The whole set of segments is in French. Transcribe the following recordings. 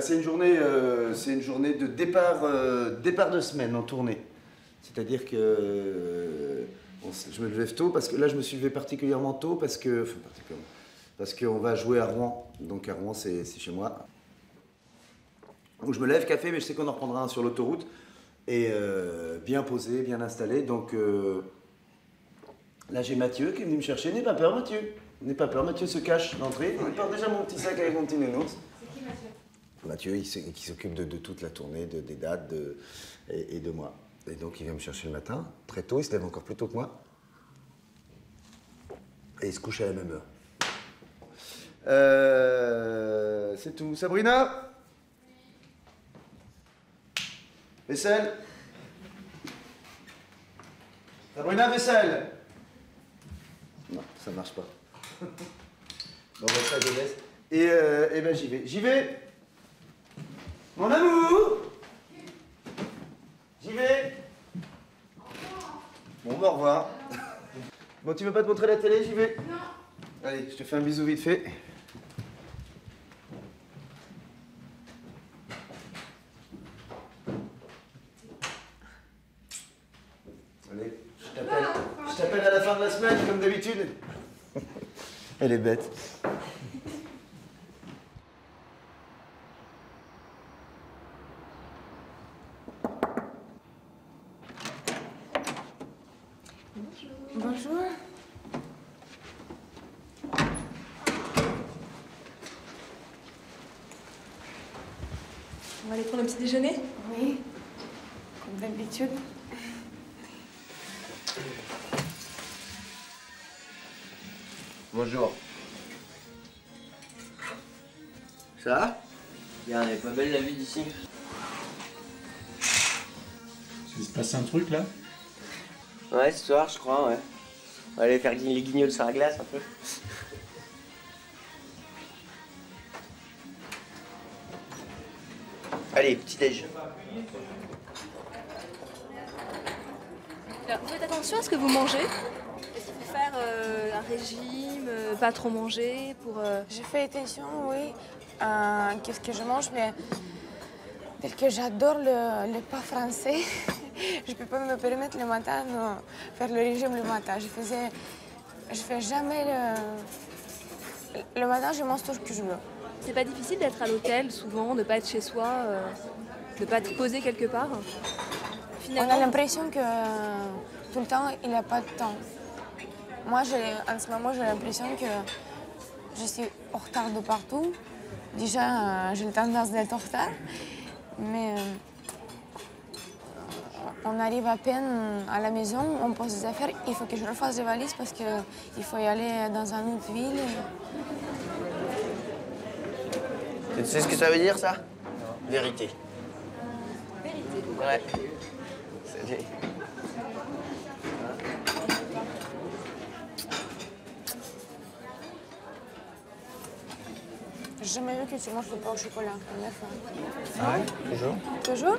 c'est une journée de départ, départ de semaine en tournée. C'est-à-dire que je me lève tôt, parce que là je me suis levé particulièrement tôt, parce qu'on va jouer à Rouen. Donc à Rouen, c'est chez moi. Donc je me lève, café, mais je sais qu'on en reprendra un sur l'autoroute. Et bien posé, bien installé. Donc là j'ai Mathieu qui est venu me chercher. N'aie pas peur, Mathieu. N'aie pas peur, Mathieu se cache d'entrée. Il porte déjà mon petit sac avec mon petit nounours. C'est qui Mathieu? Mathieu, qui s'occupe de toute la tournée, des dates et de moi. Et donc il vient me chercher le matin, très tôt, il se lève encore plus tôt que moi. Et il se couche à la même heure. C'est tout. Sabrina? Vaisselle? Sabrina, vaisselle? Non, ça marche pas. Bon, ben ça, je laisse. Et ben j'y vais. J'y vais! Mon amour! J'y vais! Bon, au revoir. Bon, tu veux pas te montrer la télé? J'y vais. Non. Allez, je te fais un bisou vite fait. Allez, je t'appelle à la fin de la semaine, comme d'habitude. Elle est bête. Bonjour. On va aller prendre un petit déjeuner? Oui, comme d'habitude. Bonjour. Ça va? Bien, elle est pas belle la vue d'ici. Il se passe un truc là? Ouais, ce soir, je crois, ouais. On va aller faire les guignols sur la glace un peu. Allez, petit déj. Alors, vous faites attention à ce que vous mangez? Est-ce qu'il faut faire un régime, pas trop manger pour... Je fais attention, oui, qu'est-ce que je mange, mais tel que j'adore le pas français, je peux pas me permettre le matin de faire le régime le matin. Je fais jamais le matin, je mange tout ce que je veux. C'est pas difficile d'être à l'hôtel souvent, de pas être chez soi, de pas te poser quelque part? On a l'impression que tout le temps, il n'y a pas de temps. Moi, en ce moment, j'ai l'impression que je suis en retard de partout. Déjà, j'ai le tendance d'être en retard. Mais on arrive à peine à la maison, on pose des affaires. Il faut que je refasse des valises parce qu'il faut y aller dans une autre ville. Tu sais ce que ça veut dire, ça? Vérité. Vérité. Ouais. Salut. J'ai jamais vu que tu manges le pain au chocolat, première fois. Ah ouais? Toujours? Toujours?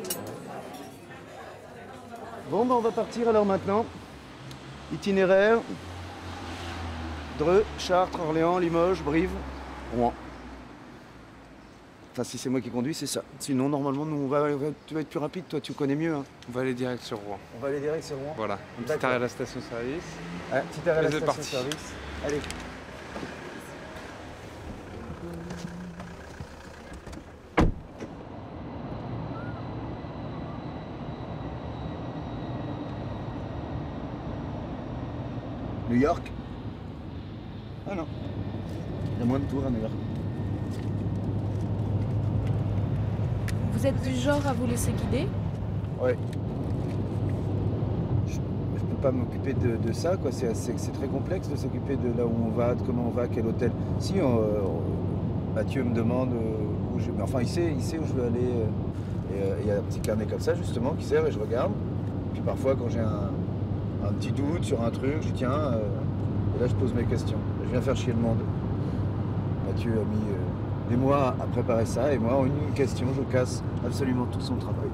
Bon, ben on va partir alors maintenant. Itinéraire. Dreux, Chartres, Orléans, Limoges, Brive, Rouen. Enfin, si c'est moi qui conduis, c'est ça. Sinon, normalement, nous, tu vas être plus rapide, toi, tu connais mieux. Hein. On va aller direct sur Rouen. On va aller direct sur Rouen. Voilà, un petit arrêt à la station-service. Ouais, petit arrêt à la C'est parti. station-service. Allez. New York? Ah non. Il y a moins de tours à New York. Vous êtes du genre à vous laisser guider? Ouais. Je peux pas m'occuper de ça, quoi. C'est très complexe de s'occuper de là où on va, de comment on va, quel hôtel. Si Mathieu me demande où je... Mais enfin, il sait où je veux aller. Et il y a un petit carnet comme ça, justement, qui sert et je regarde. Puis parfois, quand j'ai un petit doute sur un truc, je dis tiens, et là je pose mes questions. Je viens faire chier le monde. Mathieu a mis des mois à préparer ça et moi en une question je casse absolument tout son travail.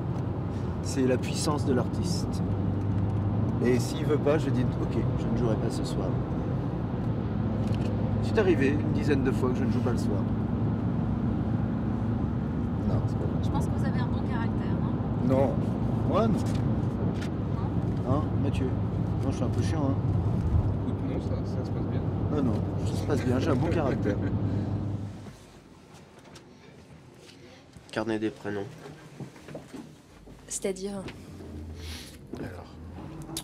C'est la puissance de l'artiste. Et s'il veut pas, je dis ok, je ne jouerai pas ce soir. C'est arrivé une dizaine de fois que je ne joue pas le soir. Non, Je pense que vous avez un bon caractère, non? Non. Moi, non. Non? Hein, Mathieu? Non, je suis un peu chiant, hein. Écoute, non, ça se passe bien. Non, non, ça se passe bien, j'ai un bon caractère. Carnet des prénoms. C'est-à-dire? Alors,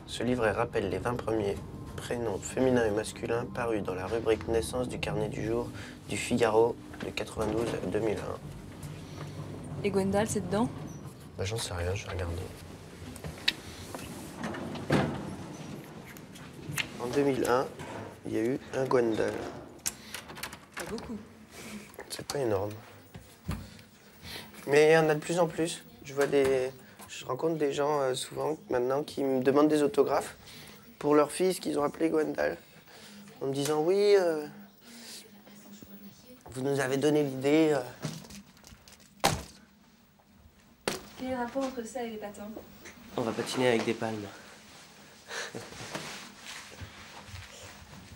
ce livret rappelle les 20 premiers prénoms féminins et masculins parus dans la rubrique naissance du carnet du jour du Figaro de 92 à 2001. Et Gwendal, c'est dedans? Bah, j'en sais rien, je vais regarder. En 2001, il y a eu un Gwendal. Pas beaucoup. C'est pas énorme. Mais il y en a de plus en plus. Je rencontre des gens souvent maintenant qui me demandent des autographes pour leur fils qu'ils ont appelé Gwendal. En me disant oui, vous nous avez donné l'idée. Quel est le rapport entre ça et les patins? On va patiner avec des palmes.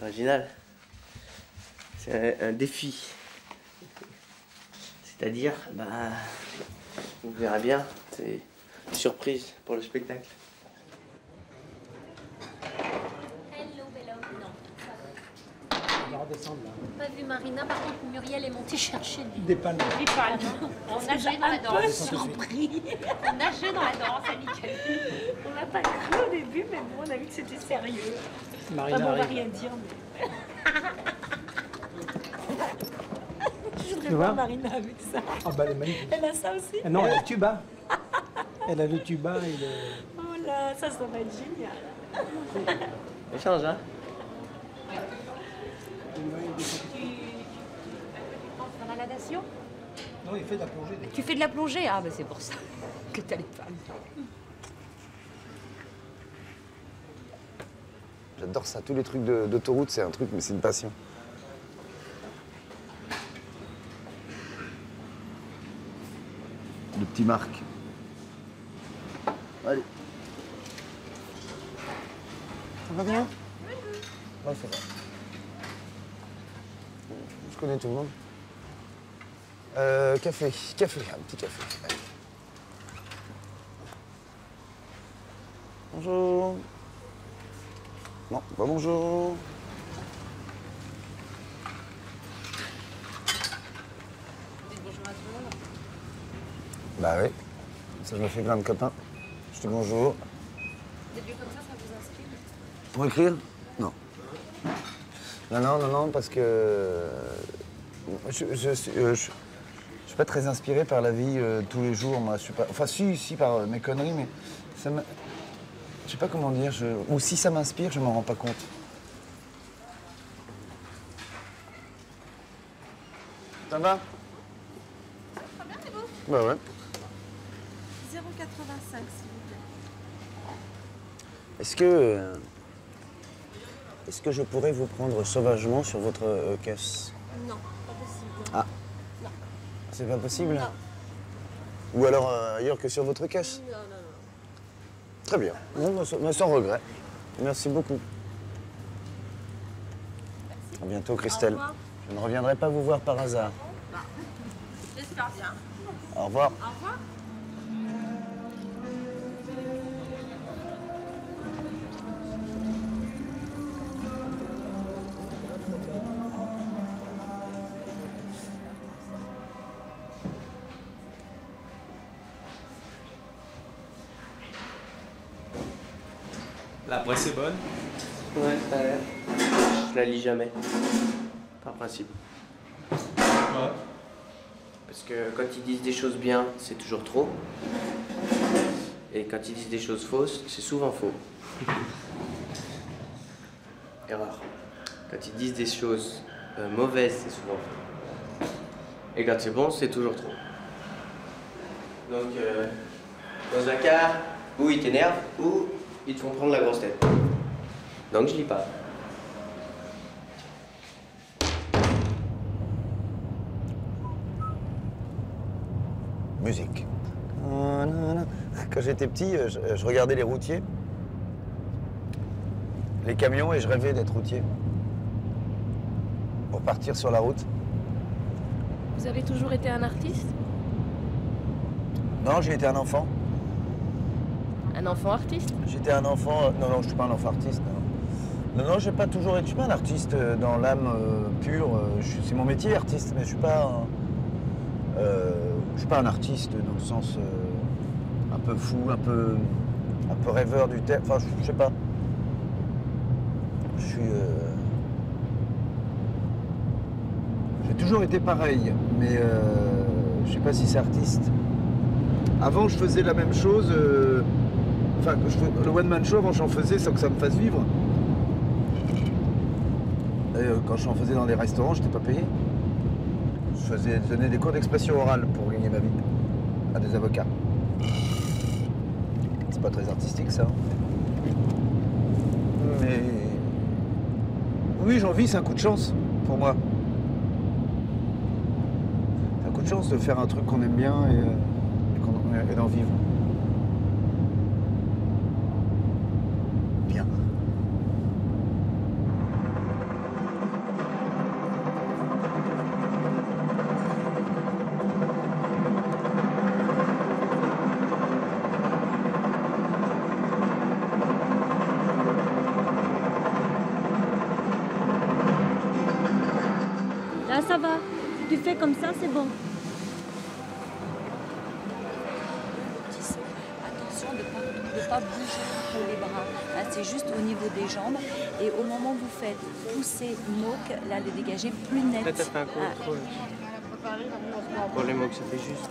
Original. C'est un défi. C'est-à-dire, bah, vous verrez bien, c'est une surprise pour le spectacle. Hello, Bella. Non. On va redescendre là. Pas vu Marina, par contre Muriel est montée chercher Des palmes. des palmes. On nageait dans la danse. Surpris. On nageait dans la danse, nickel. On n'a pas cru au début, mais bon, on a vu que c'était sérieux. Marina Enfin, bon, on va arrive. rien dire, mais... Je voudrais Tu voir vois Marina avec ça. Ah bah elle est magnifique. Elle a ça aussi? Ah non, elle a le tuba. Elle a le tuba et le... Oh là, ça va être génial. Ça change, hein? Dans la natation? Non, il fait de la plongée. Tu fais de la plongée? Ah, ben c'est pour ça que t'as les palmes. J'adore ça, tous les trucs d'autoroute, c'est un truc, mais c'est une passion. Le petit Marc. Allez. Ça va bien? Ouais, ça va. Je connais tout le monde. Café, un petit café. Allez. Bonjour. Non, pas bonjour. Dites bonjour à tout le monde. Bah oui, ça je me fais plein de copains. Je dis bonjour. Des lieux comme ça vous inspire? Pour écrire? Non. Non, parce que je suis pas très inspiré par la vie tous les jours. Moi, je suis pas. Enfin, si par mes conneries, mais ça me. Je sais pas comment dire. Ou si ça m'inspire, je m'en rends pas compte. Ça va? Ça va bien, et vous? Bah ouais. 0,85 s'il vous plaît. Est-ce que je pourrais vous prendre sauvagement sur votre caisse? Non, pas possible. Ah. Non. C'est pas possible? Non. Ou alors ailleurs que sur votre caisse? Non. Très bien. Bon, bah, sans regret. Merci beaucoup. À bientôt, Christelle. Au revoir. Je ne reviendrai pas vous voir par hasard. J'espère bien. Au revoir. Au revoir. La presse est bonne. Ouais, ça a l'air. Je la lis jamais. Par principe. Ouais. Parce que quand ils disent des choses bien, c'est toujours trop. Et quand ils disent des choses fausses, c'est souvent faux. Erreur. Quand ils disent des choses mauvaises, c'est souvent faux. Et quand c'est bon, c'est toujours trop. Donc, dans un cas où ils t'énervent, ou ils te font prendre la grosse tête. Donc je lis pas. Musique. Quand j'étais petit, je regardais les routiers, les camions, et je rêvais d'être routier. Pour partir sur la route. Vous avez toujours été un artiste? Non, j'ai été un enfant. Un enfant artiste? J'étais un enfant... Non, non, je suis pas un enfant artiste. Non, non, j'ai pas toujours été... Je suis pas un artiste dans l'âme pure. C'est mon métier, artiste, mais je suis pas... je suis pas un artiste dans le sens un peu fou, un peu rêveur du terme. Enfin, je sais pas. Je suis... J'ai toujours été pareil, mais je sais pas si c'est artiste. Avant, je faisais la même chose. Enfin, le one-man show, avant, j'en faisais sans que ça me fasse vivre. Et, quand j'en faisais dans des restaurants, je n'étais pas payé. Je donnais des cours d'expression orale pour gagner ma vie à des avocats. C'est pas très artistique, ça. Mais oui, j'en vis, c'est un coup de chance pour moi. C'est un coup de chance de faire un truc qu'on aime bien et d'en vivre. Bien. Là, ça va. Si tu fais comme ça, c'est bon. Attention de ne pas bouger trop les bras. Là, c'est juste au niveau des jambes. Et au moment où vous faites pousser moque, là, le dégager plus net. Là, t'as fait un contrôle. Pour les moques, ça fait juste.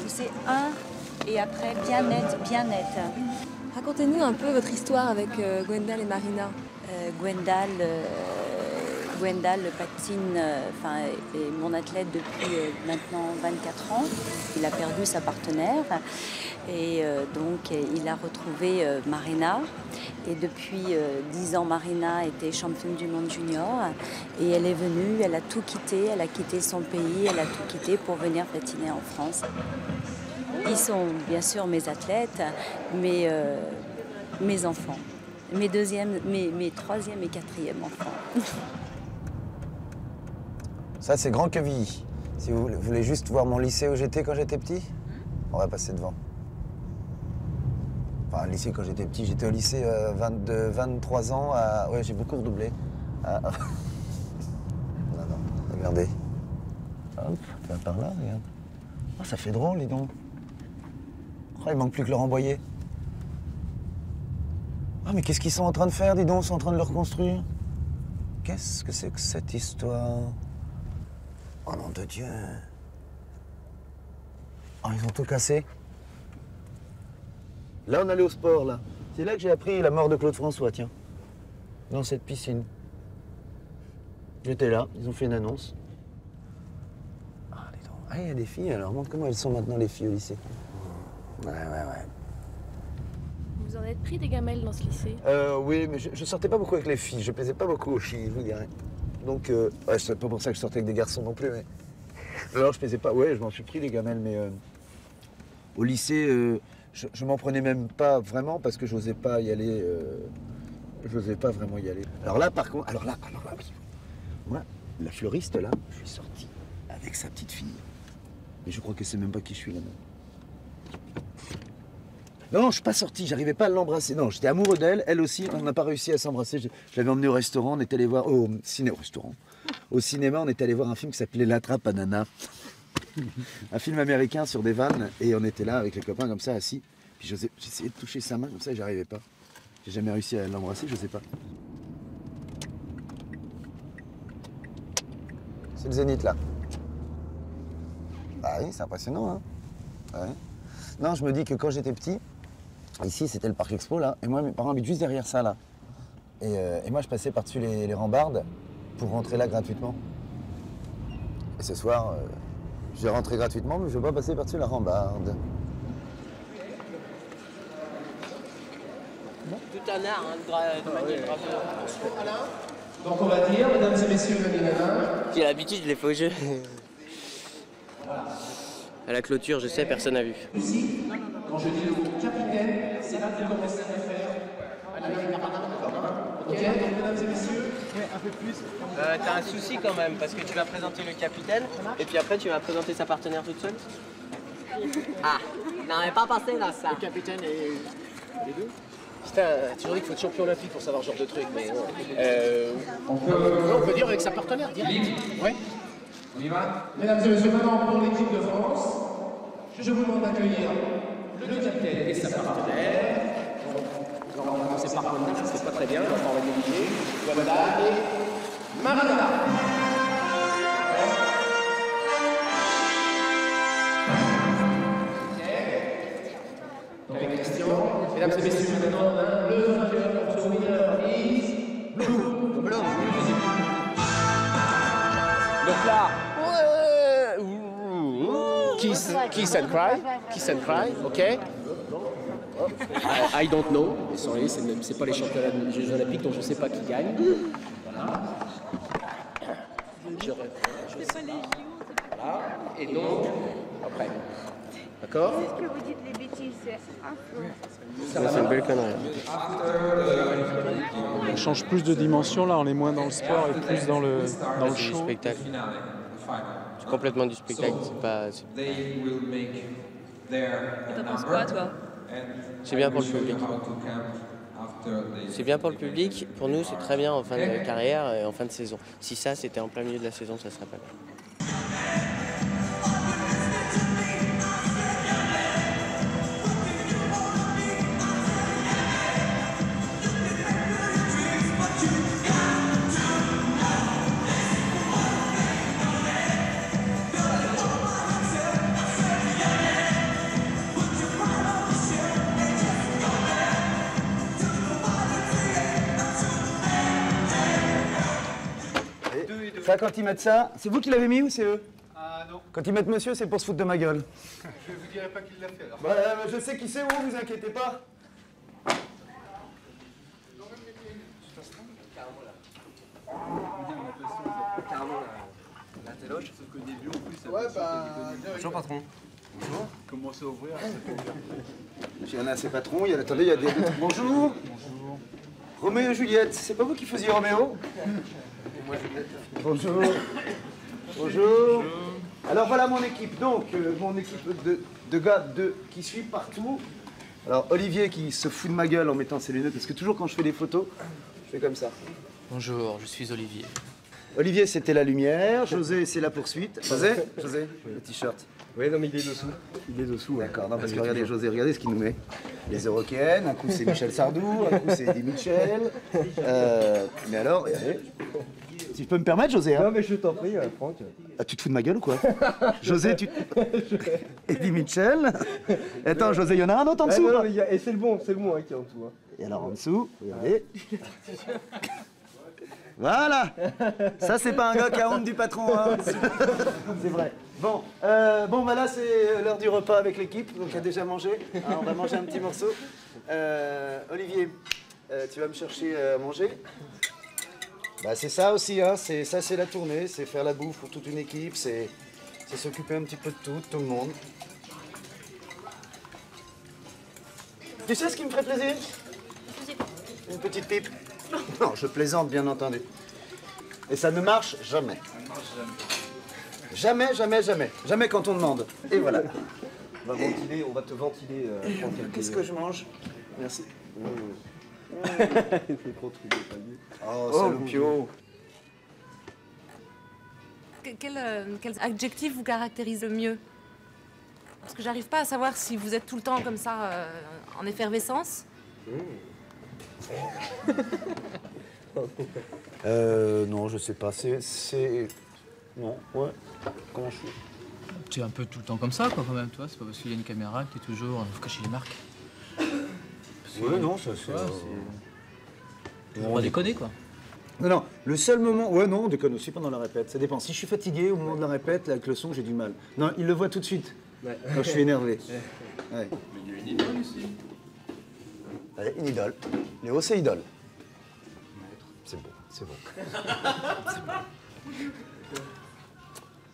Poussez un et après bien net, bien net. Racontez-nous un peu votre histoire avec Gwendal et Marina. Gwendal patine, est mon athlète depuis maintenant 24 ans. Il a perdu sa partenaire et donc il a retrouvé Marina. Et depuis 10 ans, Marina était championne du monde junior et elle est venue, elle a tout quitté, elle a quitté son pays, elle a tout quitté pour venir patiner en France. Ils sont bien sûr mes athlètes, mais mes enfants, mes troisième et quatrième enfants. Ça, c'est Grand Quevilly. Si vous voulez juste voir mon lycée où j'étais quand j'étais petit, on va passer devant. Enfin, le lycée quand j'étais petit, j'étais au lycée 23 ans à... Ouais, j'ai beaucoup redoublé. Non, non, regardez. Hop, tu vas par là, regarde. Oh, ça fait drôle, dis donc. Oh, il manque plus que Laurent Boyer. Ah, mais qu'est-ce qu'ils sont en train de faire, dis donc? Ils sont en train de le reconstruire. Qu'est-ce que c'est que cette histoire? Oh nom de Dieu. Oh, ils ont tout cassé. Là, on allait au sport, là. C'est là que j'ai appris la mort de Claude François, tiens. Dans cette piscine. J'étais là, ils ont fait une annonce. Ah, dis donc. Ah, il y a des filles, alors. Montre comment elles sont maintenant, les filles, au lycée. Ouais. Vous en êtes pris des gamelles dans ce lycée? Oui, mais je sortais pas beaucoup avec les filles. Je plaisais pas beaucoup aux filles, je vous dirais. Donc, ouais, c'est pas pour ça que je sortais avec des garçons non plus, mais... Alors, je plaisais pas... Ouais, je m'en suis pris, des gamelles, mais... Au lycée, je m'en prenais même pas vraiment parce que j'osais pas y aller... J'osais pas vraiment y aller. Alors là, par contre... Alors là, oui. Moi, la fleuriste, là, je suis sorti avec sa petite fille. Mais je crois qu'elle sait même pas qui je suis, là-bas. Non, je suis pas sorti, j'arrivais pas à l'embrasser. Non, j'étais amoureux d'elle, elle aussi, on n'a pas réussi à s'embrasser. Je l'avais emmenée au restaurant, on est allé voir... Au cinéma, on est allé voir un film qui s'appelait La Trappe à Nana. Un film américain sur des vannes, et on était là avec les copains comme ça, assis. Puis j'essayais de toucher sa main comme ça et j'arrivais pas. J'ai jamais réussi à l'embrasser, je sais pas. C'est le Zénith, là. Ah oui, c'est impressionnant, hein. Ouais. Non, je me dis que quand j'étais petit, ici, c'était le parc expo, là. Et moi, mes parents habitent juste derrière ça, là. Et moi, je passais par-dessus les rambardes pour rentrer là gratuitement. Et ce soir, je vais rentrer gratuitement, mais je ne vais pas passer par-dessus la rambarde. Tout un art, hein, de manier le drapeau. Donc on va dire, mesdames et messieurs, levez la main. J'ai l'habitude, je l'ai fait au jeu. À la clôture, je sais, personne n'a vu. Ici, quand je dis le mot capitaine, c'est là que vous commencez à faire. Ok, donc mesdames et messieurs. Un peu plus. T'as un souci quand même, parce que tu vas présenter le capitaine, et puis après tu vas présenter sa partenaire toute seule. Ah. n'avait pas passé là, ça. Le capitaine et les deux. Putain, tu toujours dit qu'il faut être champion olympique pour savoir ce genre de truc, mais on peut dire avec sa partenaire, direct. Ouais. On y va? Mesdames et messieurs, maintenant pour l'équipe de France, je vous demande d'accueillir le capitaine et sa partenaire. On va commencer par Paul, ça c'est pas très bien, on va pas négliger. Voilà, et Marina. Donc avec Christian, mesdames et messieurs, maintenant le vainqueur pour ce winner is Blue. Donc là, kiss and cry, ok. I don't know, désolé, c'est pas les championnats des Jeux Olympiques, donc je sais pas qui gagne. Voilà. Voilà. Et donc, après. D'accord? C'est ce que vous dites, les bêtises, c'est affreux. C'est une belle connerie. On change plus de dimension là, on est moins dans le sport et plus dans le C'est du show. spectacle. C'est complètement du spectacle. C'est pas. T'en penses quoi, toi? C'est bien pour le public. C'est bien pour le public. Pour nous, c'est très bien en fin de carrière et en fin de saison. Si ça, c'était en plein milieu de la saison, ça serait pas bien. Ça, quand ils mettent ça, c'est vous qui l'avez mis ou c'est eux? Ah non. Quand ils mettent monsieur, c'est pour se foutre de ma gueule. Je vous dirai pas qui l'a fait alors. Bah, je sais qui c'est, vous inquiétez pas. Ouais, bah. Bonjour, patron. Bonjour. Commencez à ouvrir. Il y en a, c'est patron, attendez, il y a des... Bonjour. Bonjour. Roméo et Juliette, c'est pas vous qui faisiez Roméo? Moi, Juliette. Bonjour. Bonjour. Alors voilà mon équipe, donc mon équipe de gars qui suivent partout. Alors Olivier qui se fout de ma gueule en mettant ses lunettes, parce que toujours quand je fais des photos, je fais comme ça. Bonjour, je suis Olivier. Olivier, c'était la lumière. José, c'est la poursuite. José, le t-shirt. Oui, non, mais il est dessous. Il est dessous, d'accord. Non, parce que regardez, José, regardez ce qu'il nous met. Les Eurocaines, un coup c'est Michel Sardou, un coup c'est Eddie Mitchell. Mais alors, regardez. Si je peux me permettre, José. Hein. Non, mais je t'en prie, Franck. Ah, tu te fous de ma gueule ou quoi? José, tu. Eddie Mitchell. Attends, José, il y en a un autre en dessous. Non, et c'est le bon hein, qui est en dessous. Hein. Et alors en dessous, regardez. Voilà. Ça, c'est pas un gars qui a honte du patron. Hein. C'est vrai. Bon, bah là, c'est l'heure du repas avec l'équipe. Donc, il a déjà mangé. On va manger un petit morceau. Olivier, tu vas me chercher à manger. Bah, c'est ça aussi, hein. Ça, c'est la tournée. C'est faire la bouffe pour toute une équipe. C'est s'occuper un petit peu de tout le monde. Tu sais ce qui me ferait plaisir? Une petite pipe. Non, je plaisante, bien entendu. Et ça ne marche jamais. Jamais, jamais, jamais. Jamais quand on demande. Et voilà. On va te ventiler. Qu'est-ce que je mange? Merci. C'est trop truc de palier. Oh, salopio. Quel adjectif vous caractérise le mieux? Parce que j'arrive pas à savoir si vous êtes tout le temps comme ça, en effervescence. Non, je sais pas. C'est... Non, ouais. Comment je suis? Tu es un peu tout le temps comme ça, quoi, quand même, toi. C'est pas parce qu'il y a une caméra que tu es toujours... Faut cacher les marques. Ouais, non, ça c'est... On va déconner, quoi. Non, le seul moment... Ouais, non, on déconne aussi pendant la répète. Ça dépend. Si je suis fatigué au moment de la répète, là, avec le son, j'ai du mal. Non, il le voit tout de suite. Ouais. Quand je suis énervé. Ouais. Mais il y a une idole ici. Allez, une idole. Léo, c'est idole. C'est bon, c'est bon.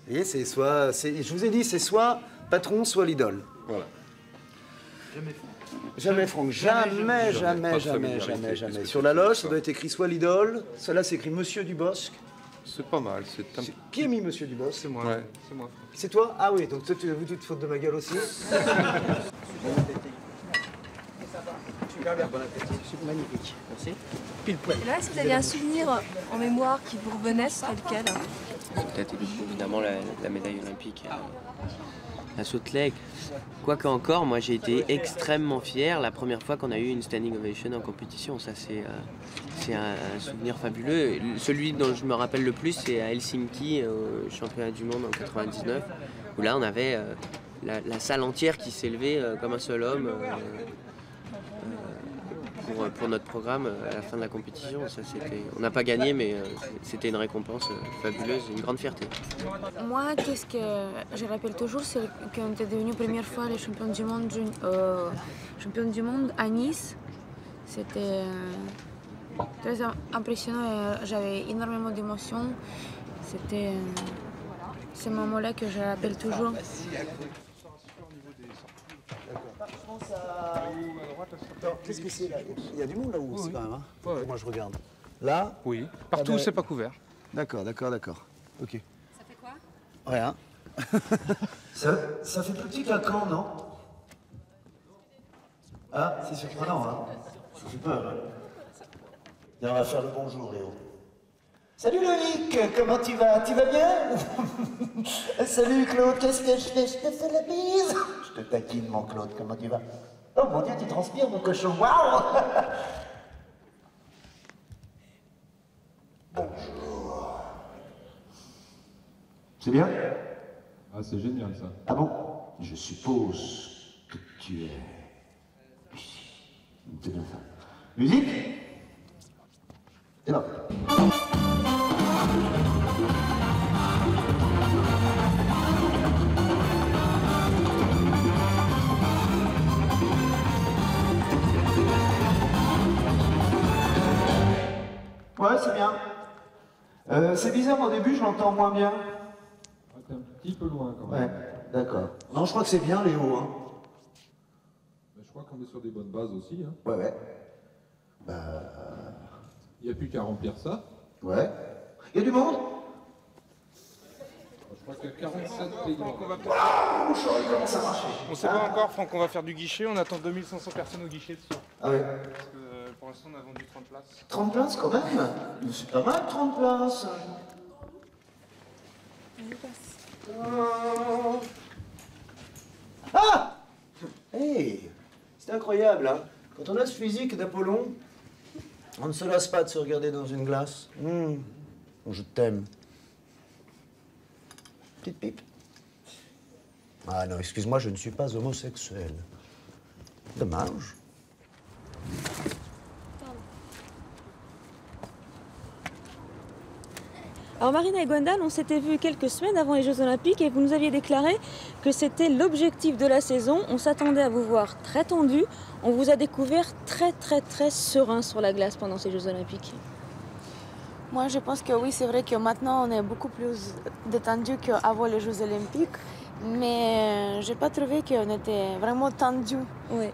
Vous voyez, c'est soit... Je vous ai dit, c'est soit patron, soit l'idole. Voilà. Jamais Franck. Jamais Franck. Jamais. Sur la loge, ça doit être écrit soit l'idole, soit là c'est écrit Monsieur Dubosc, C'est pas mal. Qui a mis Monsieur Dubos? C'est moi. Ouais. C'est moi. C'est toi? Ah oui, donc toi tu te fautes de ma gueule aussi. Super bien, bon appétit. C'est magnifique. Merci. Pile poil. Et là, si vous aviez un souvenir en mémoire qui vous revenait, ce serait lequel? C'est peut-être évidemment la médaille olympique à Salt Lake. Quoique encore, moi j'ai été extrêmement fier la première fois qu'on a eu une standing ovation en compétition. Ça c'est un souvenir fabuleux. Celui dont je me rappelle le plus, c'est à Helsinki, au championnat du monde en 99, où là on avait la salle entière qui s'élevait comme un seul homme. Pour notre programme à la fin de la compétition. On n'a pas gagné, mais c'était une récompense fabuleuse, une grande fierté. Moi, qu'est-ce que je rappelle toujours, c'est qu'on était devenu première fois les champions du monde à Nice. C'était très impressionnant, j'avais énormément d'émotions. C'était ce moment-là que je rappelle toujours. Qu'est-ce que c'est là? Il y a du monde là-haut aussi quand même. Hein Ouais. Moi je regarde. Là? Oui. Partout, c'est pas couvert. D'accord, d'accord. Ok. Ça fait quoi? Rien. ça fait plus petit qu'un camp, non? Ah, c'est surprenant, hein? Ça fait peur. Hein? Et on va faire le bonjour, Léo. Salut Loïc, comment tu vas? Tu vas bien? Salut Claude, qu'est-ce que je fais? Je te fais la bise. Je te taquine, mon Claude, comment tu vas? Oh mon Dieu, tu transpires, mon cochon, waouh! Bonjour. C'est bien? Ah, c'est génial ça. Ah bon? Je suppose que tu es ici. C'est bien ça. Musique? C'est bon. Ouais, c'est bien. C'est bizarre, au début, je l'entends moins bien. Ah, t'es un petit peu loin quand même. Ouais, d'accord. Non, je crois que c'est bien, Léo. Hein. Mais je crois qu'on est sur des bonnes bases aussi. Hein. Ouais. Il n'y a plus qu'à remplir ça. Ouais. Il y a du monde? Je crois qu'il y a 47 payants. Comment ça marche? On sait pas encore, Franck, on va faire du guichet. On attend 2500 personnes au guichet ce soir. Ah ouais. Parce que pour l'instant, on a vendu 30 places. 30 places quand même? C'est pas mal, 30 places. Ah! Hey! C'est incroyable, hein? Quand on a ce physique d'Apollon, on ne se lasse pas de se regarder dans une glace. Je t'aime. Petite pipe. Ah non, excuse-moi, je ne suis pas homosexuel. Dommage. Alors Marina et Gwendal, on s'était vus quelques semaines avant les Jeux Olympiques et vous nous aviez déclaré que c'était l'objectif de la saison. On s'attendait à vous voir très tendu. On vous a découvert très serein sur la glace pendant ces Jeux Olympiques. Moi, je pense que oui, c'est vrai que maintenant, on est beaucoup plus détendu qu'avant les Jeux Olympiques. Mais je n'ai pas trouvé qu'on était vraiment tendu. Oui.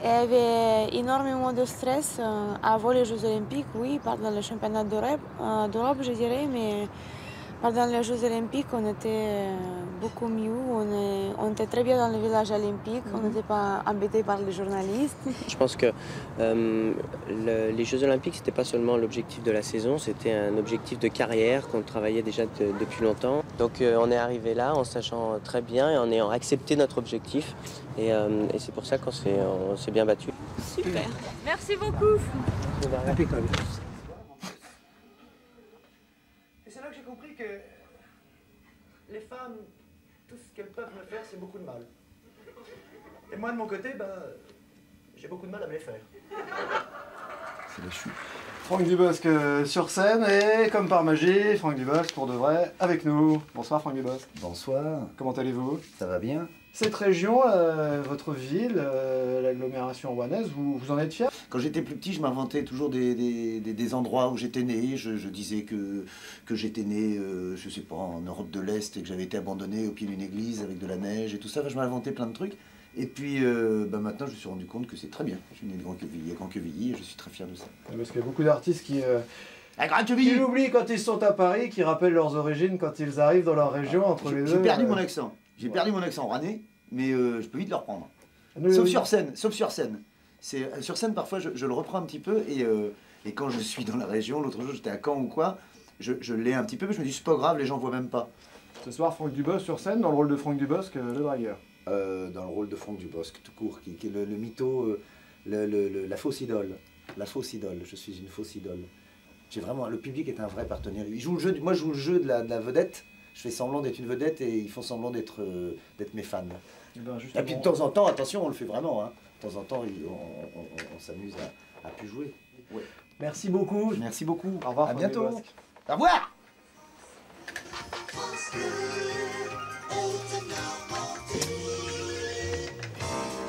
Il y avait énormément de stress avant les Jeux Olympiques, oui, pendant le championnat d'Europe, je dirais, mais pendant les Jeux Olympiques, on était beaucoup mieux. On était très bien dans le village olympique, on n'était pas embêtés par les journalistes. Je pense que les Jeux Olympiques, c'était pas seulement l'objectif de la saison, c'était un objectif de carrière qu'on travaillait déjà depuis longtemps. Donc on est arrivé là en sachant très bien et en ayant accepté notre objectif. Et c'est pour ça qu'on s'est bien battu. Super. Merci beaucoup. Impeccable. Et c'est là que j'ai compris que les femmes, tout ce qu'elles peuvent me faire, c'est beaucoup de mal. Et moi, de mon côté, j'ai beaucoup de mal à me les faire. C'est les choux. Franck Dubosc sur scène et, comme par magie, Franck Dubosc pour de vrai avec nous. Bonsoir Franck Dubosc. Bonsoir. Comment allez-vous? Ça va bien. Cette région, votre ville, l'agglomération rouennaise, vous en êtes fier? Quand j'étais plus petit, je m'inventais toujours des endroits où j'étais né. Je disais que j'étais né, je sais pas, en Europe de l'Est et que j'avais été abandonné au pied d'une église avec de la neige et tout ça. Enfin, je m'inventais plein de trucs. Et puis maintenant, je me suis rendu compte que c'est très bien. Je suis né de Grand-Quevilly, et je suis très fier de ça. Parce qu'il y a beaucoup d'artistes Ils oublient quand ils sont à Paris, qu'ils rappellent leurs origines quand ils arrivent dans leur région entre les deux. J'ai perdu mon accent. J'ai perdu mon accent rennais, mais je peux vite le reprendre. Sauf sur scène. Sur scène, parfois, je le reprends un petit peu et quand je suis dans la région, l'autre jour, j'étais à Caen ou quoi, je l'ai un petit peu, mais je me dis, c'est pas grave, les gens voient même pas. Ce soir, Franck Dubosc sur scène, dans le rôle de Franck Dubosc, le dragueur. Dans le rôle de Franck Dubosc, tout court, qui est le mytho, la fausse idole. La fausse idole, je suis une fausse idole. J'ai vraiment, le public est un vrai partenaire. Il joue le jeu, moi je joue le jeu de la vedette. Je fais semblant d'être une vedette et ils font semblant d'être mes fans. Et puis de temps en temps, attention, on le fait vraiment. Hein. De temps en temps, on s'amuse à plus jouer. Ouais. Merci beaucoup. Merci beaucoup. Au revoir. À bientôt. Dubosc. Au revoir.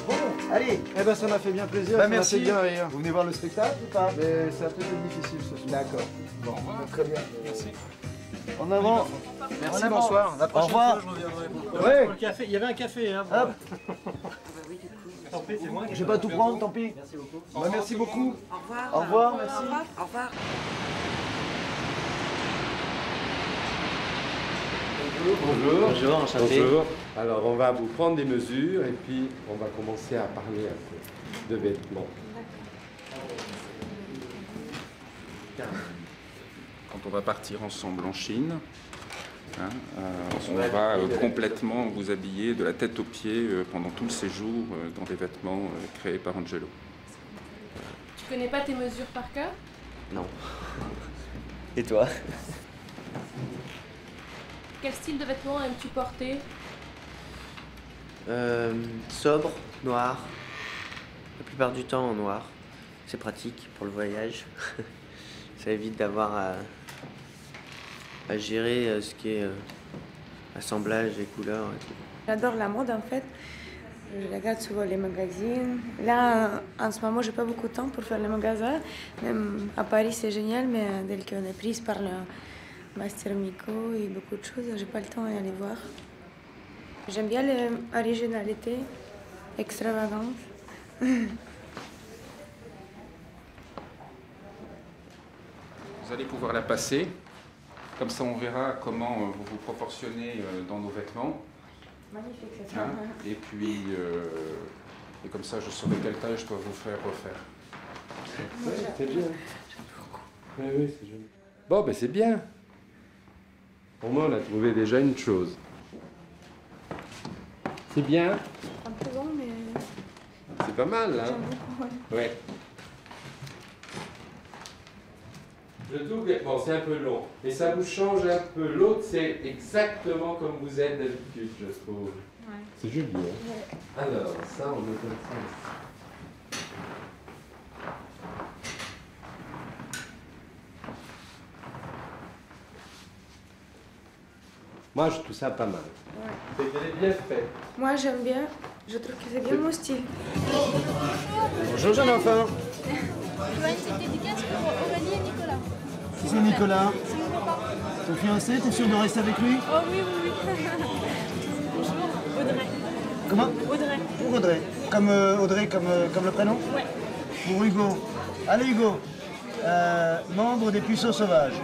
Bon, allez. Eh ben ça m'a fait bien plaisir. Bah, ça m'a merci. fait bien rire. Vous venez voir le spectacle ou pas? Mais ça a peut-être été difficile ce soir. D'accord. Bon, très bien. Merci. En avant. Merci, En avant. bonsoir. La prochaine Au revoir. fois, je reviendrai. Ouais. Le café, il y avait un café, hein. Hop. Tant pis, c'est moi qui Je vais pas tout prendre, tant pis. Merci beaucoup. Bah, merci beaucoup. Au revoir. Au revoir, merci. Au revoir. Bonjour. Bonjour, enchanté. Bonjour. Alors, on va vous prendre des mesures et puis on va commencer à parler un peu de vêtements. Quand on va partir ensemble en Chine, hein, on va complètement vous habiller de la tête aux pieds pendant tout le séjour dans des vêtements créés par Angelo. Tu connais pas tes mesures par cœur? Non. Et toi? Quel style de vêtements aimes-tu porter? Sobre, noir. La plupart du temps en noir. C'est pratique pour le voyage. Ça évite d'avoir à gérer ce qui est assemblage et couleurs et tout. J'adore la mode en fait. Je regarde souvent les magazines. Là, en ce moment, j'ai pas beaucoup de temps pour faire les magasins. Même à Paris, c'est génial, mais dès qu'on est prise par le Master Miko et beaucoup de choses, j'ai pas le temps d'aller voir. J'aime bien l'originalité, extravagance. Vous allez pouvoir la passer. Comme ça, on verra comment vous vous proportionnez dans nos vêtements. Magnifique, c'est ça. Hein, et puis, et comme ça, je saurai quelle taille je dois vous faire refaire. Oui, c'est bien. Oui, oui, c'est joli. Bon, ben c'est bien. Au moins, on a trouvé déjà une chose. C'est bien. Un peu long, mais C'est pas mal, hein? j'aime beaucoup. Ouais. Ouais. Je trouve que bon, c'est un peu long, mais ça vous change un peu. L'autre, c'est exactement comme vous êtes d'habitude, je trouve. Ouais. C'est joli, hein? Ouais. Alors, ça, on met comme ça ici. Moi, je trouve ça pas mal. Ouais. C'est bien fait. Moi, j'aime bien. Je trouve que c'est bien mon style. Bonjour, jeune enfant. Je dois une petite dédicace pour Aurélie et Nicolas. Qui c'est Nicolas? C'est mon papa. Ton fiancé, t'es sûr de rester avec lui? Oh oui, oui, oui. Bonjour, Audrey. Comment? Audrey. Pour Audrey. Comme Audrey, comme le prénom? Ouais. Pour Hugo. Allez Hugo. Membre des puceaux sauvages.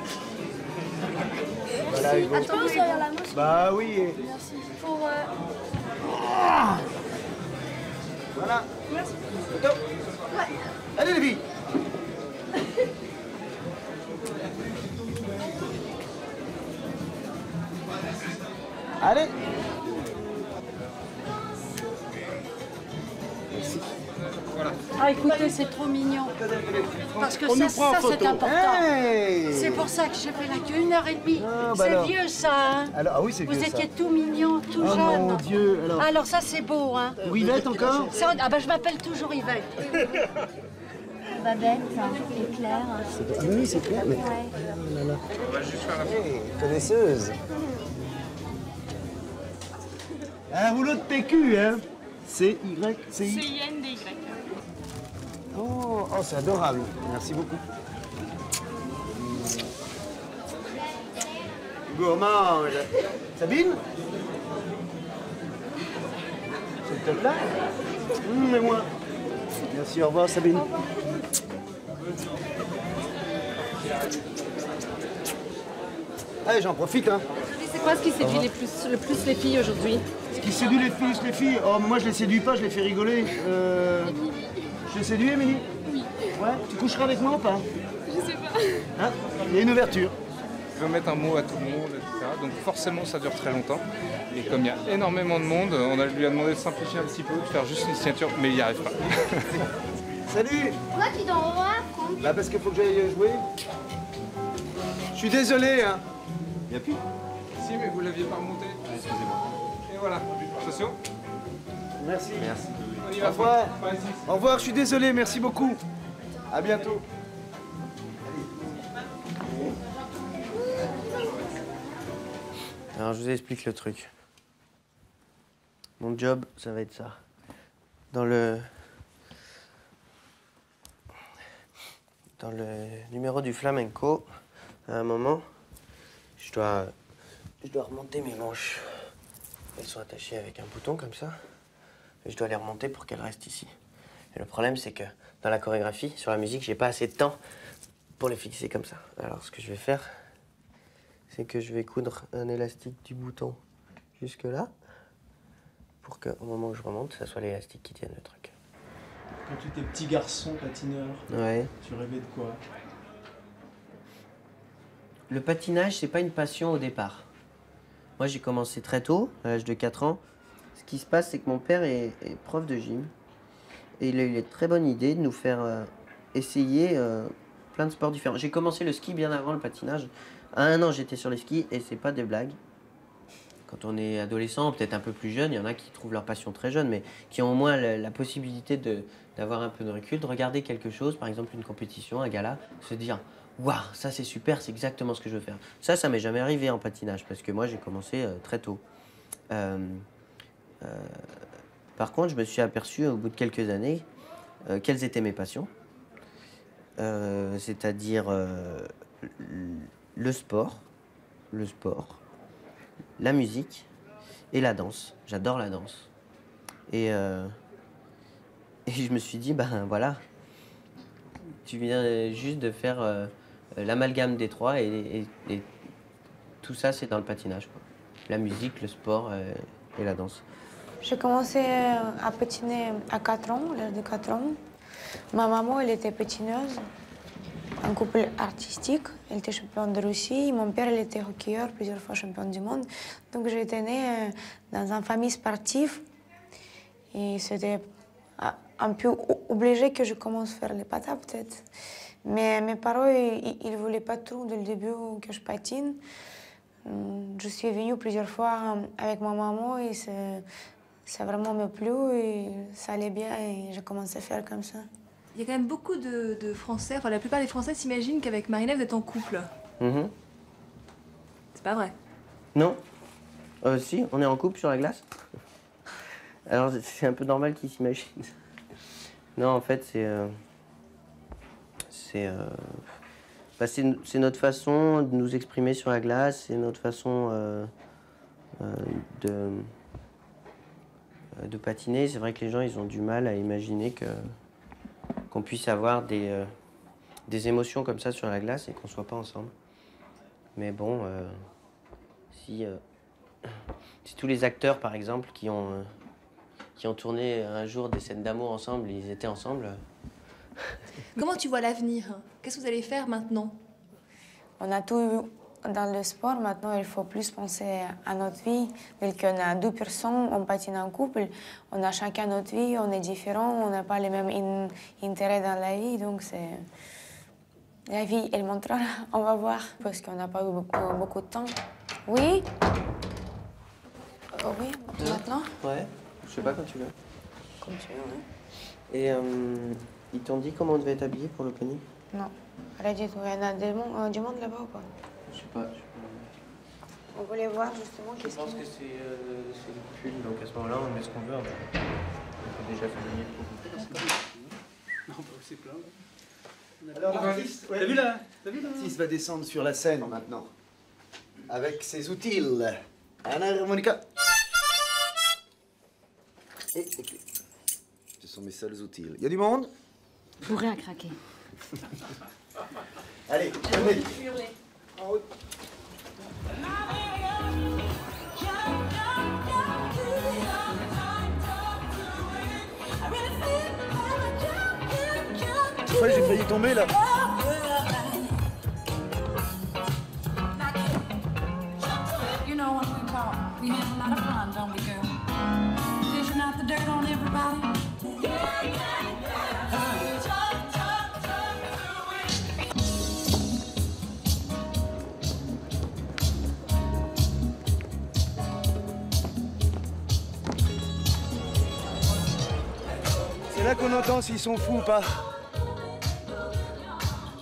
Voilà Hugo. Attends, vous derrière la mousse. Bah oui. Merci. Pour... Voilà. Merci. Photo. Ouais. Allez les filles. Allez. Merci. Ah écoutez, c'est trop mignon. Parce que On nous prend en ça photo. c'est important. Hey. C'est pour ça que j'ai fait la queue 1h30. Ah, bah c'est alors. vieux ça, hein. Alors, ah oui, c'est Vous vieux, ça. étiez tout mignon, tout Oh jeune. mon Dieu, alors. ça c'est beau, hein. Pour Yvette encore? Ah bah je m'appelle toujours Yvette. Babette et Claire. Ah oui, c'est clair. Mais... Ouais. Oh là là. On va juste faire la Hey, connaisseuse. Un rouleau de PQ, hein? C-Y, C-I. CINDY. Oh, c'est adorable. Merci beaucoup. Gourmande. Sabine? S'il te plaît? Mais moi. Merci, au revoir Sabine. Allez, j'en profite, hein. C'est quoi ce qui séduit le plus les filles aujourd'hui? Ce qui séduit les filles? Oh, mais moi je les séduis pas, je les fais rigoler. Je les séduis, Émilie? Oui. Ouais, tu coucheras avec moi ou pas? Je sais pas. Hein? Il y a une ouverture. Je veux mettre un mot à tout le monde, etc. Donc forcément ça dure très longtemps. Et comme il y a énormément de monde, lui a demandé de simplifier un petit peu, de faire juste une signature, mais il n'y arrive pas. Salut! Pourquoi tu t'en vas? Bah parce qu'il faut que j'aille jouer. Je suis désolé, hein. Il n'y a plus? Si, mais vous l'aviez pas remonté. Excusez-moi. Et voilà. Socio? Merci. Merci. Au revoir. Au revoir, je suis désolé, merci beaucoup. À bientôt. Alors je vous explique le truc. Mon job, ça va être ça. Dans le numéro du flamenco, à un moment, je dois remonter mes manches. Elles sont attachées avec un bouton comme ça. Et je dois les remonter pour qu'elles restent ici. Et le problème, c'est que dans la chorégraphie, sur la musique, j'ai pas assez de temps pour les fixer comme ça. Alors ce que je vais faire, c'est que je vais coudre un élastique du bouton jusque là, pour qu'au moment où je remonte, ça soit l'élastique qui tienne le truc. Quand tu étais petit garçon patineur, Ouais. tu rêvais de quoi? Le patinage, c'est pas une passion au départ. Moi, j'ai commencé très tôt, à l'âge de 4 ans. Ce qui se passe, c'est que mon père est prof de gym. Et il a eu la très bonne idée de nous faire essayer plein de sports différents. J'ai commencé le ski bien avant le patinage. À 1 an, j'étais sur les skis et c'est pas des blagues. Quand on est adolescent, peut-être un peu plus jeune, il y en a qui trouvent leur passion très jeune, mais qui ont au moins la possibilité d'avoir un peu de recul, de regarder quelque chose, par exemple une compétition, un gala, se dire « Waouh, ça c'est super, c'est exactement ce que je veux faire ». Ça m'est jamais arrivé en patinage, parce que moi j'ai commencé très tôt. Par contre, je me suis aperçu au bout de quelques années quelles étaient mes passions. C'est-à-dire le sport, la musique et la danse. J'adore la danse. Et je me suis dit, ben voilà, tu viens juste de faire l'amalgame des trois et tout ça, c'est dans le patinage, quoi. La musique, le sport et la danse. J'ai commencé à patiner à 4 ans, à l'âge de 4 ans. Ma maman, elle était patineuse, un couple artistique. Elle était championne de Russie. Mon père, il était hockeyeur, plusieurs fois champion du monde. Donc j'ai été née dans une famille sportive. Et c'était un peu obligé que je commence à faire les patas, peut-être. Mais mes parents, ils ne voulaient pas trop dès le début que je patine. Je suis venue plusieurs fois avec ma maman et ça vraiment me plu et ça allait bien et j'ai commencé à faire comme ça. Il y a quand même beaucoup de Français, enfin la plupart des Français s'imaginent qu'avec Marina vous êtes en couple. Mm-hmm. C'est pas vrai. Non. Si, on est en couple sur la glace. Alors c'est un peu normal qu'ils s'imaginent. Non, en fait, c'est notre façon de nous exprimer sur la glace, c'est notre façon de patiner. C'est vrai que les gens, ils ont du mal à imaginer qu'on puisse avoir des émotions comme ça sur la glace et qu'on soit pas ensemble. Mais bon, si tous les acteurs, par exemple, qui ont tourné un jour des scènes d'amour ensemble, ils étaient ensemble. Comment tu vois l'avenir? Qu'est-ce que vous allez faire maintenant? On a tout eu dans le sport. Maintenant, il faut plus penser à notre vie. Dès qu'on a 2 personnes, on patine en couple. On a chacun notre vie, on est différents, on n'a pas les mêmes intérêts dans la vie. Donc, la vie, elle montrera. On va voir, parce qu'on n'a pas eu beaucoup de temps. Oui? Oui, maintenant? Ouais, je sais pas quand tu veux. Comme tu veux, oui. Et ils t'ont dit comment on devait être habillé pour l'opening? Non, rien du tout. Il y en a du monde là-bas ou pas? Je sais pas. On voulait voir justement qu'est-ce qu'il y a. Je pense que c'est le pull, donc à ce moment-là, on met ce qu'on veut. On peut déjà faire venir pour Non, c'est plein. Alors l'artiste, T'as vu là? L'artiste va descendre sur la scène maintenant. Avec ses outils. Un harmonica. Et clé. Ce sont mes seuls outils. Il y a du monde? Pour rien craquer. Allez, venez. Tu vois, j'ai failli tomber là. You know when we talk, we have a lot of fun, don't we, girl? Dishing out the dirt on everybody. C'est là qu'on entend s'ils sont fous ou pas.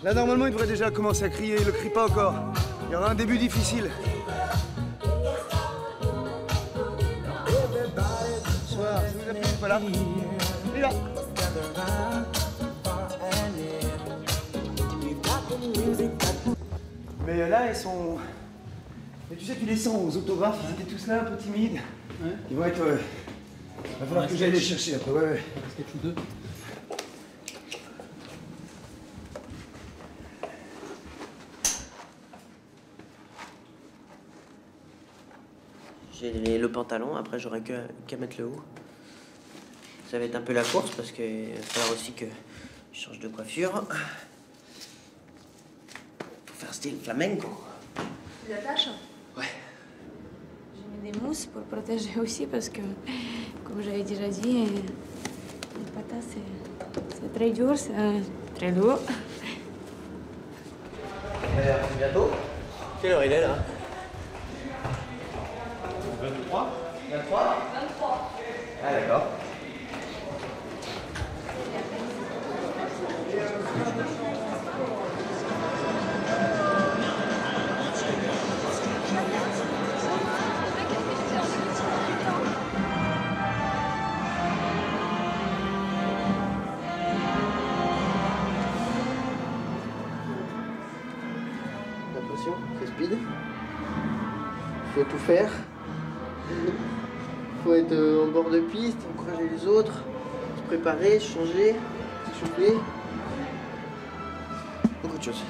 Là, normalement, il devrait déjà commencer à crier. Il ne crie pas encore. Il y aura un début difficile. Bonsoir, si vous appelez, pas là. Il est là. Mais là, ils sont... Mais tu sais, tu les sens aux autographes, ils étaient tous là, un peu timides. Ouais. Ils vont être... Il va falloir que j'aille les chercher après, ouais. Sketch ou deux. J'ai le pantalon, après j'aurai qu'à mettre le haut. Ça va être un peu la course parce qu'il va falloir aussi que je change de coiffure. Pour faire style flamenco. Tu l'attaches? Ouais. J'ai mis des mousses pour protéger aussi parce que, comme j'avais déjà dit, les patates c'est très dur, c'est très lourd. Bientôt. Quelle heure il est là? 23. 23? 23. Ah d'accord. L'impression, c'est speed. Faut tout faire. Faut être en bord de piste, encourager les autres, se préparer, changer, s'essouffler. Beaucoup de choses.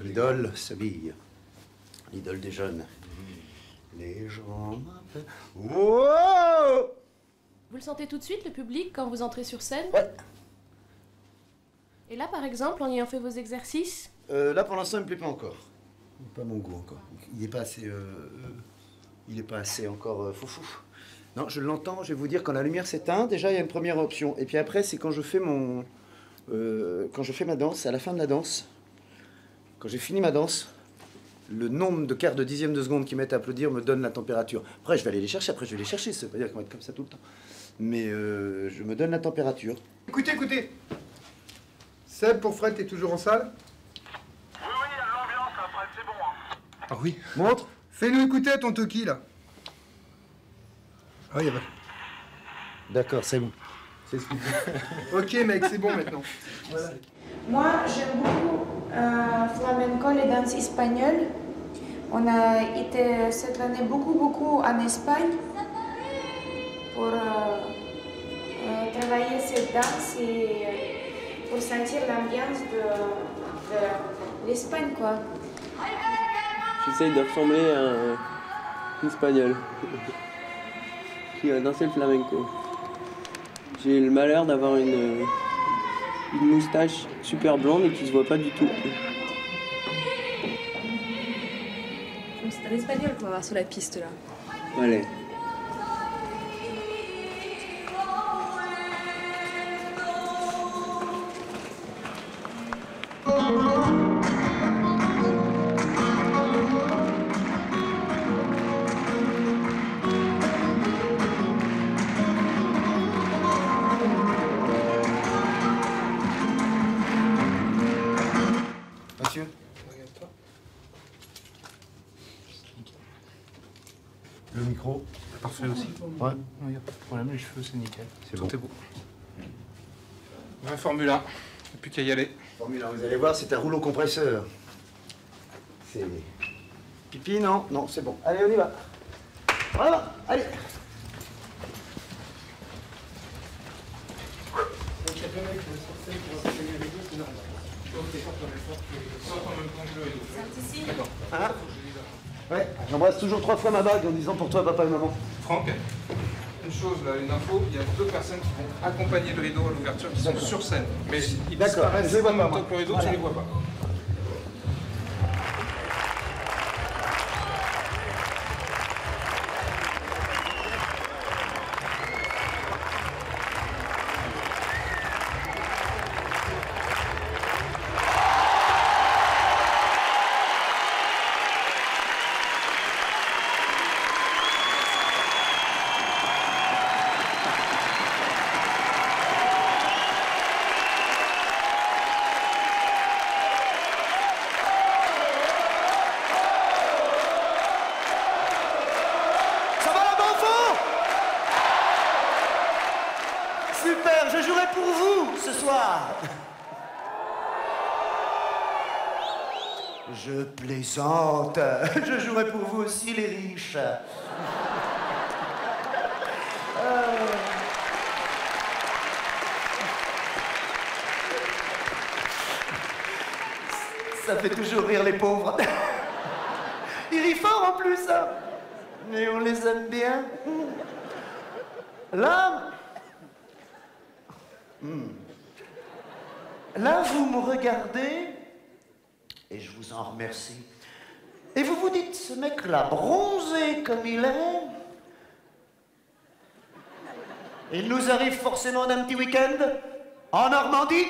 L'idole s'habille. L'idole des jeunes. Les gens m'appellent. Wow! Vous le sentez tout de suite, le public, quand vous entrez sur scène? Ouais. Et là, par exemple, en ayant fait vos exercices? Là, pour l'instant, il me plaît pas encore. Pas mon goût encore. Il est pas assez... il est pas assez encore foufou. Non, je l'entends, je vais vous dire, quand la lumière s'éteint, déjà, il y a une première option. Et puis après, c'est quand je fais mon... quand je fais ma danse, à la fin de la danse, quand j'ai fini ma danse, le nombre de quarts de dixième de seconde qu'ils mettent à applaudir me donne la température. Après, je vais aller les chercher, ça veut pas dire qu'on va être comme ça tout le temps. Mais je me donne la température. Écoutez, écoutez. Seb, pour Fred, t'es toujours en salle? Oui, il y a de l'ambiance après, c'est bon. Hein. Ah oui. Montre. Fais-nous écouter ton Toki, là. Ah, il y a pas. D'accord, c'est bon. C'est ce qu'il Ok, mec, c'est bon maintenant. Voilà. Moi, j'aime beaucoup flamenco, les danses espagnoles. On a été cette année beaucoup en Espagne pour travailler cette danse et pour sentir l'ambiance de l'Espagne, quoi. J'essaye de ressembler à un espagnol qui a dansé le flamenco. J'ai le malheur d'avoir une moustache super blonde et qui se voit pas du tout. C'est un espagnol qu'on va voir sur la piste là. Allez. Monsieur, le micro. Parfait aussi. Ouais. Il n'y a pas de problème, les cheveux c'est nickel. C'est Tout bon. est beau. Ouais, Formule 1, il n'y a plus qu'à y aller. Formule 1, vous allez voir, c'est un rouleau compresseur. C'est... Pipi, non? Non, c'est bon. Allez, on y va. Voilà, allez. Donc, il y a plein de mecs sur scène qui vont s'enseigner avec vous, c'est normal. Hein? Ouais, j'embrasse toujours 3 fois ma bague en disant pour toi papa et maman. Franck, une chose là, une info, il y a 2 personnes qui vont accompagner le rideau à l'ouverture qui sont sur scène. Mais ils disparaissent en même temps que le rideau, tu les vois pas. Super, je jouerai pour vous ce soir. Je plaisante. Je jouerai pour vous aussi, les riches. Ça fait toujours rire les pauvres. Ils rient fort en plus, hein. Mais on les aime bien. Là... Là, vous me regardez, et je vous en remercie, et vous vous dites, ce mec-là, bronzé comme il est, il nous arrive forcément d'un petit week-end en Normandie.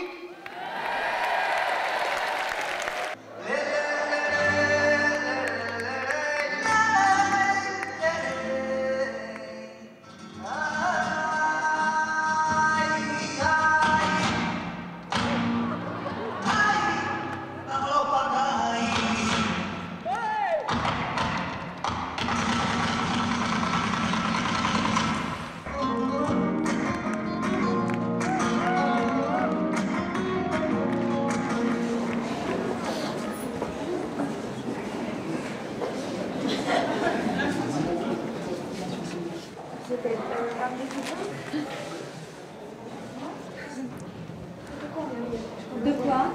De quoi?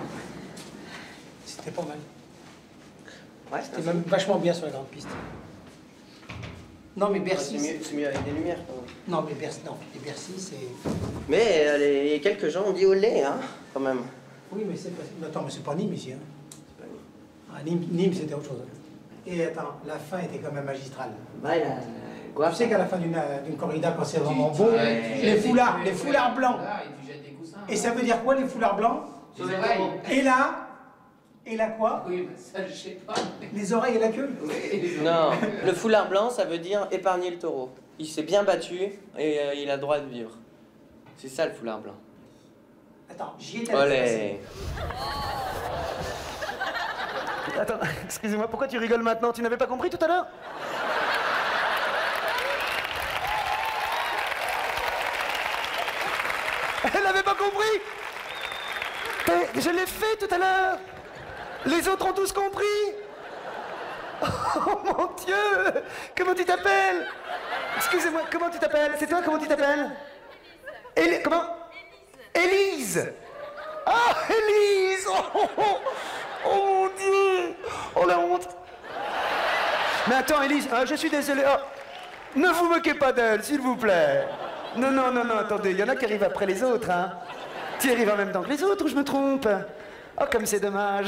C'était pas mal. Ouais, c'était même vachement bien sur la grande piste. Non, mais Bercy. C'est mieux avec des lumières quand même. Non, mais Bercy, non. Et Bercy, c'est. Mais les quelques gens ont dit olé, hein, quand même. Oui, mais c'est pas. Attends, mais c'est pas Nîmes ici, hein. C'est pas Nîmes. Ah, Nîmes, c'était autre chose. Et attends, la fin était quand même magistrale. Ouais, quoi? Tu sais qu'à la fin d'une corrida, quand c'est vraiment beau, les foulards blancs. Et ça veut dire quoi, les foulards blancs? Et là quoi? Oui, mais ça, je sais pas. Les oreilles et la queue? Non, le foulard blanc, ça veut dire épargner le taureau. Il s'est bien battu et il a le droit de vivre. C'est ça le foulard blanc. Attends, j'y étais. Olé. Attends, excusez-moi, pourquoi tu rigoles maintenant? Tu n'avais pas compris tout à l'heure? Elle n'avait pas compris? Mais je l'ai fait tout à l'heure. Les autres ont tous compris. Oh mon Dieu! Comment tu t'appelles? Excusez-moi, comment tu t'appelles? C'est toi, comment tu t'appelles? Comment? Élise. Ah, Élise! Oh mon Dieu! Oh la honte! Mais attends, Élise, je suis désolé. Oh, ne vous moquez pas d'elle, s'il vous plaît. Non, non, non, non, attendez, il y en a qui arrivent après les autres, hein. Tu arrives en même temps que les autres, ou je me trompe? Oh, comme c'est dommage.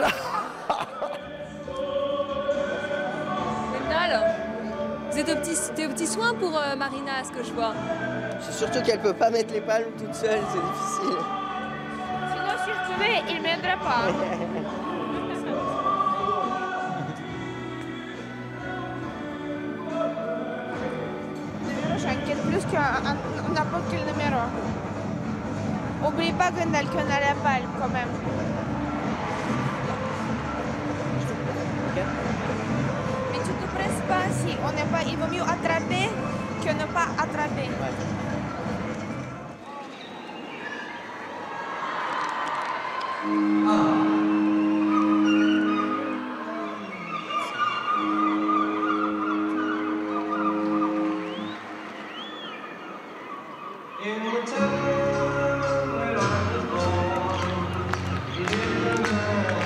Métal, vous êtes aux petits soins pour Marina, ce que je vois. C'est surtout qu'elle peut pas mettre les palmes toute seule, c'est difficile. Sinon, si je pouvais, il m'aiderait pas. J'inquiète plus que n'importe quel numéro. Oublie pas qu'on a la palme quand même. Mais tu te presses pas si on n'est pas. Il vaut mieux attraper que ne pas attraper. In the town where I was born, in the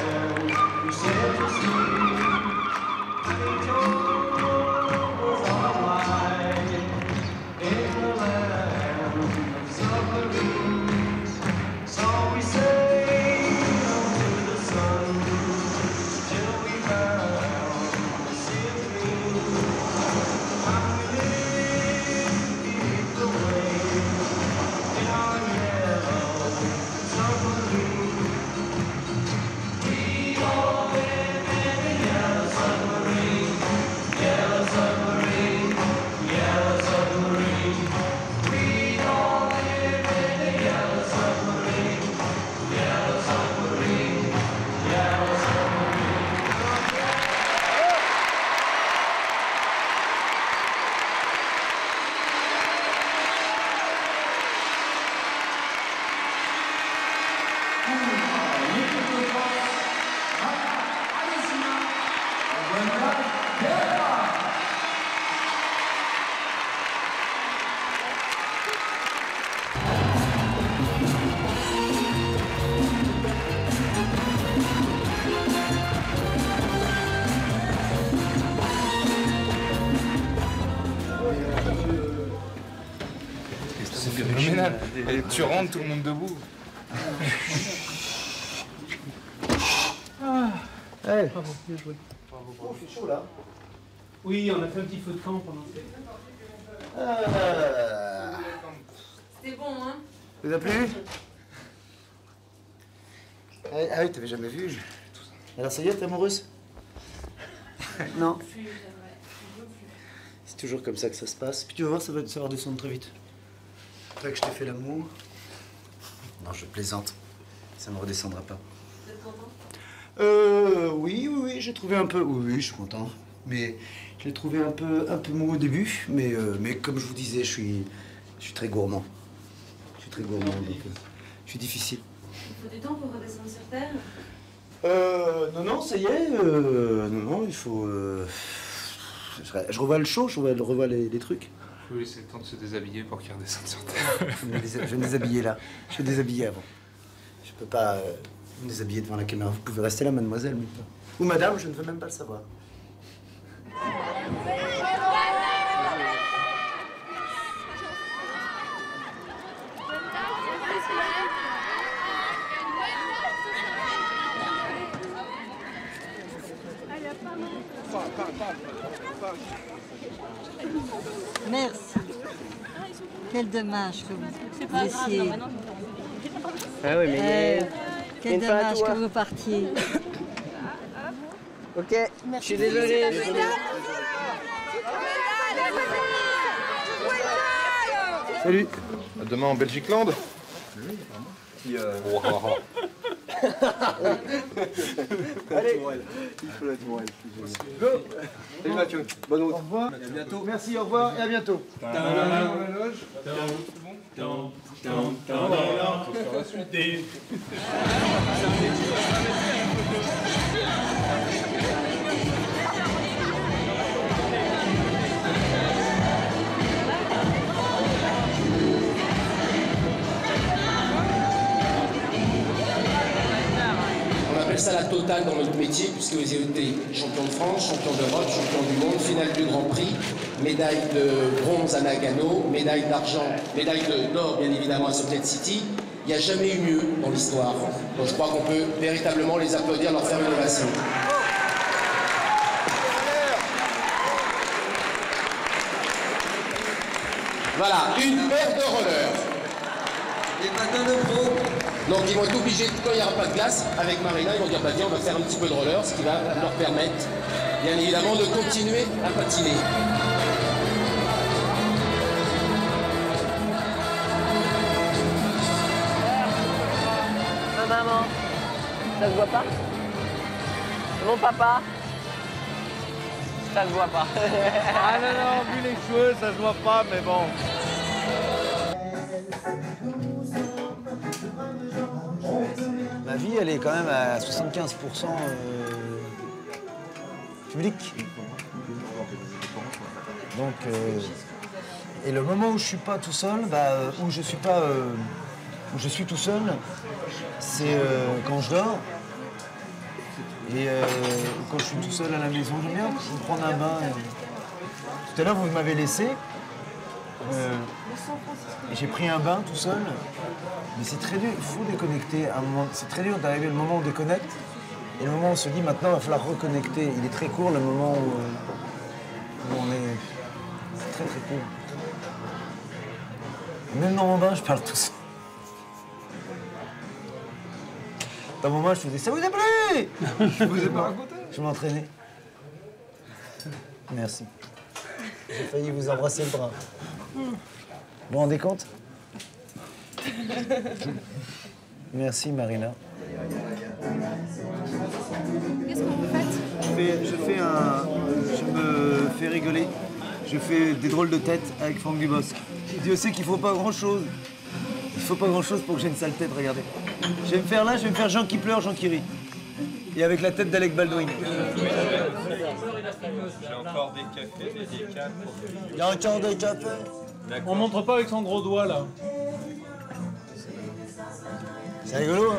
Et tu rentres tout le monde debout. Allez. Bravo, bien joué. Oh, c'est chaud là. Oui, on a fait un petit feu de camp pendant ce C'était bon, hein? Ça vous a plu? Ah oui, t'avais jamais vu. Alors ça y est, t'es amoureuse? Non. C'est toujours comme ça que ça se passe. Puis tu vas voir, ça va redescendre très vite. Après que je t'ai fait l'amour. Non, je plaisante. Ça ne redescendra pas. Vous êtes content? Oui, j'ai trouvé un peu... Oui, je suis content. Mais je l'ai trouvé un peu mou au début. Mais comme je vous disais, je suis très gourmand. Je suis très gourmand, donc je suis difficile. Il faut du temps pour redescendre sur Terre? Non, ça y est. Non, il faut... Je revois le show, je revois les trucs. Il faut laisser le temps de se déshabiller pour qu'il redescende sur Terre. Je vais me déshabiller là. Je vais déshabiller avant. Je peux pas me déshabiller devant la caméra. Vous pouvez rester là, mademoiselle. Ou madame, je ne veux même pas le savoir. Merci. Quel dommage que vous laissiez. Ah oui, mais quel dommage que vous partiez. Ok, je suis désolé. Salut. À demain en Belgique-Land. Allez, il faut la tourelle. Go. Salut Mathieu, bonne route. Au revoir. À bientôt. Merci, au revoir et à bientôt. On appelle ça la totale dans notre métier, puisque vous avez été champion de France, champion d'Europe, champion du monde, finale du Grand Prix, médaille de bronze à Nagano, médaille d'argent, médaille d'or bien évidemment à Salt Lake City. Il n'y a jamais eu mieux dans l'histoire. Donc je crois qu'on peut véritablement les applaudir, leur faire une ovation. Voilà, une paire de rollers. Des patins de pro. Donc ils vont être obligés, quand il n'y aura pas de glace, avec Marina, ils vont dire bah viens, on va faire un petit peu de roller, ce qui va leur permettre, bien évidemment, de continuer à patiner. Ma maman, ça se voit pas? Mon papa, ça se voit pas. Ah non, vu les cheveux, ça se voit pas, mais bon. Ma vie, elle est quand même à 75% publique. Donc, et le moment où je suis pas tout seul, où je suis tout seul, c'est quand je dors et quand je suis tout seul à la maison. J'aime bien prendre un bain. Tout à l'heure, vous m'avez laissé. Et j'ai pris un bain tout seul. Mais c'est très dur, il faut déconnecter à un moment. C'est très dur d'arriver le moment où on déconnecte et le moment où on se dit maintenant il va falloir reconnecter. Il est très court le moment où on est. C'est très très court. Même dans mon bain, je parle tout seul. Dans mon bain, je faisais ça vous a plu. Je vous ai pas raconté. Je m'entraînais. Merci. J'ai failli vous embrasser le bras. Vous vous rendez compte? Merci Marina. Qu'est-ce que vous faites? Je me fais rigoler. Je fais des drôles de têtes avec Franck Dubosc. Dieu sait qu'il faut pas grand chose. Il faut pas grand chose pour que j'ai une sale tête, regardez. Je vais me faire là, je vais me faire Jean qui pleure, Jean qui rit. Et avec la tête d'Alec Baldwin. J'ai encore des cafés, des décals. Il y a encore des cafés. On montre pas avec son gros doigt là. C'est rigolo, hein?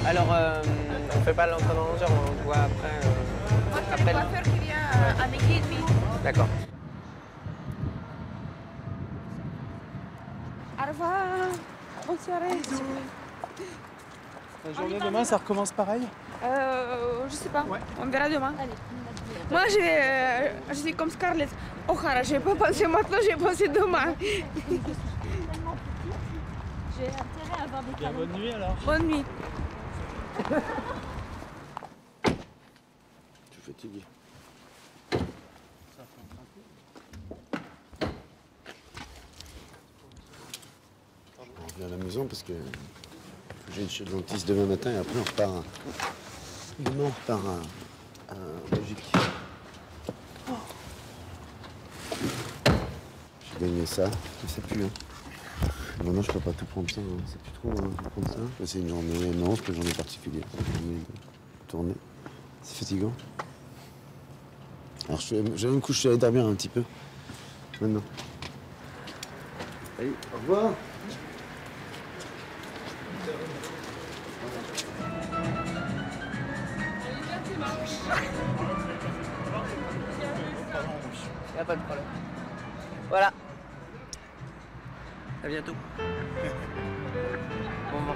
Alors, on fait pas l'entraînement, on le voit après. Votre coiffeur qui vient à midi et demi. D'accord. revoir. Bonne soirée. La journée demain, ça recommence pareil? Je sais pas. On verra demain. Moi, je suis comme Scarlett O'Hara. Je vais pas passer maintenant, je vais passer demain. J'ai intérêt à avoir des Bien, bonne nuit alors. Bonne nuit. Je suis fatigué. Je reviens à la maison parce que j'ai une chez le dentiste demain matin et après on repart demain on repart à Belgique. J'ai gagné ça, je sais plus. Hein. Maintenant je peux pas tout prendre ça, hein. C'est plus trop prendre ça. C'est une journée, non, c'est pas une journée particulière, c'est une journée de tournée. C'est fatigant. Alors j'allais me coucher, j'allais dormir un petit peu. Maintenant. Allez, au revoir. Y a pas de problème. Voilà. À bientôt. Bon vent.